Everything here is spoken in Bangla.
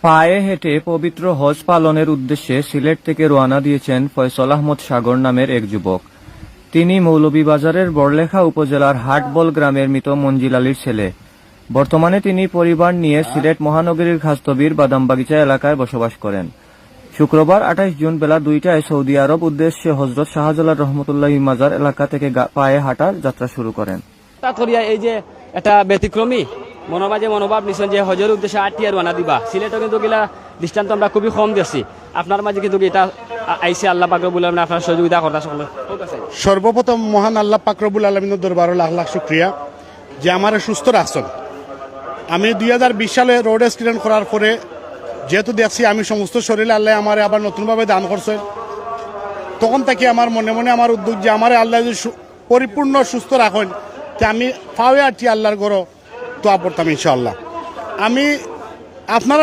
পায়ে হেঁটে পবিত্র হজ পালনের উদ্দেশ্যে সিলেট থেকে রওনা দিয়েছেন ফয়সল আহমদ সাগর নামের এক যুবক। তিনি মৌলভীবাজারের বড়লেখা উপজেলার হাটবল গ্রামের মৃত মঞ্জিল আলীর ছেলে। বর্তমানে তিনি পরিবার নিয়ে সিলেট মহানগরীর খাস্তবীর বাদামবাগিচা এলাকায় বসবাস করেন। শুক্রবার 28 জুন বেলা 2টায় সৌদি আরব উদ্দেশ্যে হজরত শাহজালাল রহমতুল্লাহি মাজার এলাকা থেকে পায়ে হাঁটার যাত্রা শুরু করেন। এই যে এটা ব্যতিক্রমী মনোভাব নিশ্চয় যে হজের উদ্দেশ্যে আটিয়া রানা দিবা সিলেটও কিন্তু গিলা দৃষ্টান্ত আমরা খুবই কম দেখছি। আপনার মাঝে কিন্তু এটা আইসি আল্লাহ পাক রব্বুল আলামিন আপনার সহযোগিতা করতে সকলে। সর্বপ্রথম মহান আল্লাহ পাক রব্বুল আলামিনের দরবারে লাখ লাখ শুকরিয়া যে আমার সুস্থ রাখছেন। আমি 2020 সালে রোড অ্যাক্সিডেন্ট করার পরে যেহেতু দেখছি আমি সমস্ত শরীরে আল্লাহ আমার আবার নতুনভাবে দান করছে, তখন থেকে আমার মনে মনে আমার উদ্যোগ যে আমার আল্লাহ যদি পরিপূর্ণ সুস্থ রাখেন যে আমি পাওয়া আছি আল্লাহর গড় তো পড়তাম ইনশাআল্লাহ। আমি আপনার